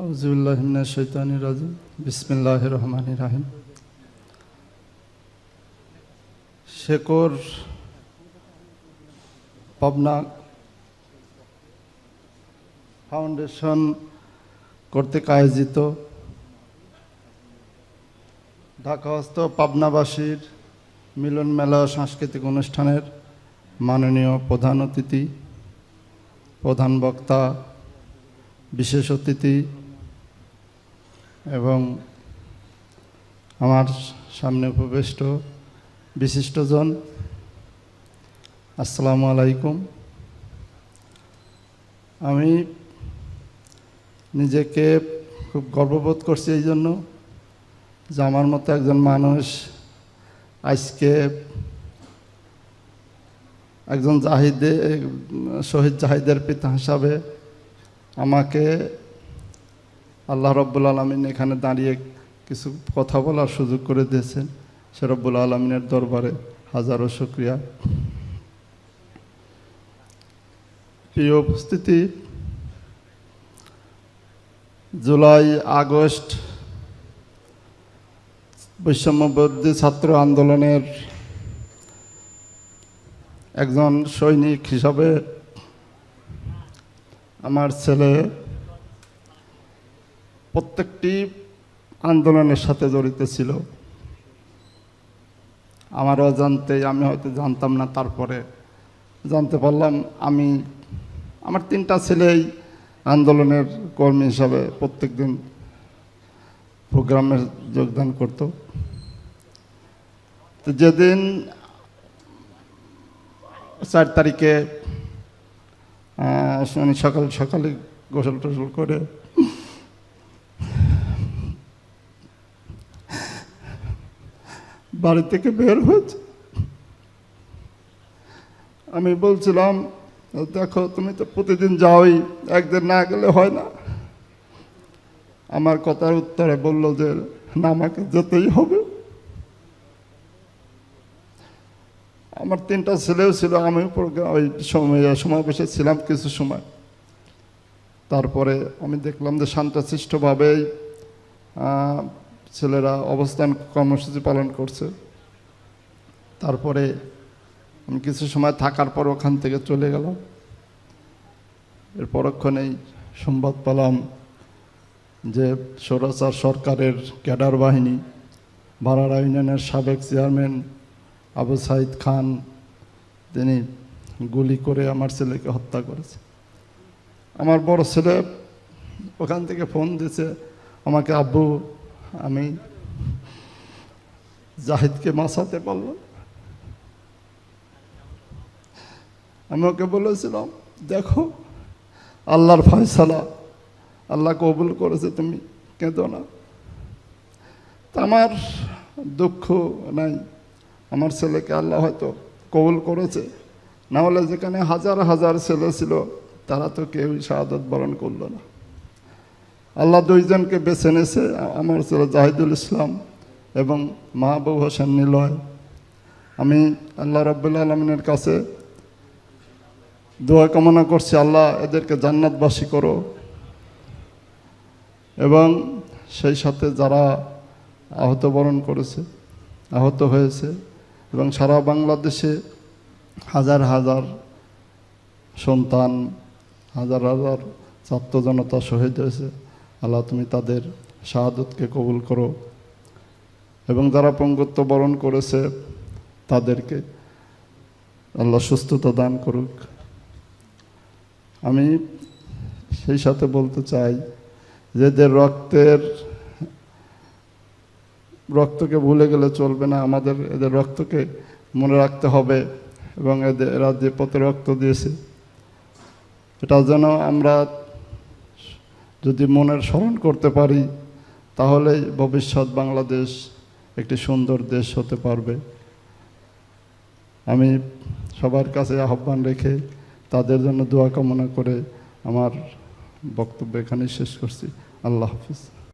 আউযুবিল্লাহি মিনাশ শাইতানির রাজিম। বিসমিল্লাহির রহমানির রহিম। শেকর পাবনা ফাউন্ডেশন কর্তৃক আয়োজিত ঢাকাস্থ পাবনাবাসীর মিলন মেলা সাংস্কৃতিক অনুষ্ঠানের মাননীয় প্রধান অতিথি, প্রধান বক্তা, বিশেষ অতিথি এবং আমার সামনে উপবিষ্ট বিশিষ্টজন, আসসালামু আলাইকুম। আমি নিজেকে খুব গর্ববোধ করছি এই জন্য যে আমার মতো একজন মানুষ আজকে একজন শহীদ জাহিদের পিতা হিসাবে আমাকে আল্লাহ রব্বুল আলমিন এখানে দাঁড়িয়ে কিছু কথা বলার সুযোগ করে দিয়েছেন। সে রব্বুল আলমিনের দরবারে হাজারো শুকরিয়া। প্রিয় উপস্থিতি, জুলাই আগস্ট বৈষম্যবিরোধী ছাত্র আন্দোলনের একজন সৈনিক হিসাবে আমার ছেলে প্রত্যেকটি আন্দোলনের সাথে জড়িত ছিল। আমার অজান্তেই, আমি হয়তো জানতাম না, তারপরে জানতে পারলাম আমার 3টা ছেলেই আন্দোলনের কর্মী হিসাবে প্রত্যেক দিন প্রোগ্রামে যোগদান করত। তো যেদিন 4 তারিখে সকালে গোসল টোসল করে বাড়ি থেকে বের হয়েছে, আমি বলছিলাম, দেখো তুমি তো প্রতিদিন যাওই, একদিন না গেলে হয় না। আমার কথার উত্তরে বললো যে না, আমাকে যেতেই হবে। আমার 3টা ছেলেও ছিল, আমি ওই সমাবেশে ছিলাম কিছু সময়। তারপরে আমি দেখলাম যে শান্তশিষ্টভাবেই ছেলেরা অবস্থান কর্মসূচি পালন করছে। তারপরে আমি কিছু সময় থাকার পর ওখান থেকে চলে গেলাম। এর পরক্ষণেই সংবাদ পেলাম যে স্বৈরাচার সরকারের ক্যাডার বাহিনী ভাড়াড়া ইউনিয়নের সাবেক চেয়ারম্যান আবু সাইদ খান, তিনি গুলি করে আমার ছেলেকে হত্যা করেছে। আমার বড় ছেলে ওখান থেকে ফোন দিয়েছে আমাকে, আব্বু আমি জাহিদকে বাঁচাতে পারলাম। আমি ওকে বলেছিলাম, দেখো আল্লাহর ফয়সালা, আল্লাহ কবুল করেছে, তুমি কেঁদো না। তা আমার দুঃখ নাই, আমার ছেলেকে আল্লাহ হয়তো কবুল করেছে, না হলে যেখানে হাজার হাজার ছেলে ছিল তারা তো কেউই শাহাদত বরণ করলো না। আল্লাহ 2জনকে বেছে নিয়েছে, আমার ছেলে জাহিদুল ইসলাম এবং মাহবুব হোসেন নিলয়। আমি আল্লাহ রাব্বুল আলামিনের কাছে দোয়া কামনা করছি, আল্লাহ এদেরকে জান্নাতবাসী করো। এবং সেই সাথে যারা আহত বরণ করেছে, আহত হয়েছে, এবং সারা বাংলাদেশে হাজার হাজার সন্তান, হাজার হাজার ছাত্র জনতা শহীদ হয়েছে, আল্লাহ তুমি তাদের শাহাদতকে কবুল করো। এবং যারা পঙ্গুত্ব বরণ করেছে তাদেরকে আল্লাহ সুস্থতা দান করুক। আমি সেই সাথে বলতে চাই যে এদের রক্তকে ভুলে গেলে চলবে না, আমাদের এদের রক্তকে মনে রাখতে হবে। এবং এরা যে পথে রক্ত দিয়েছে, এটা যেন আমরা যদি মনের স্মরণ করতে পারি, তাহলে ভবিষ্যৎ বাংলাদেশ একটি সুন্দর দেশ হতে পারবে। আমি সবার কাছে আহ্বান রেখে তাদের জন্য দোয়া কামনা করে আমার বক্তব্য এখানেই শেষ করছি। আল্লাহ হাফিজ।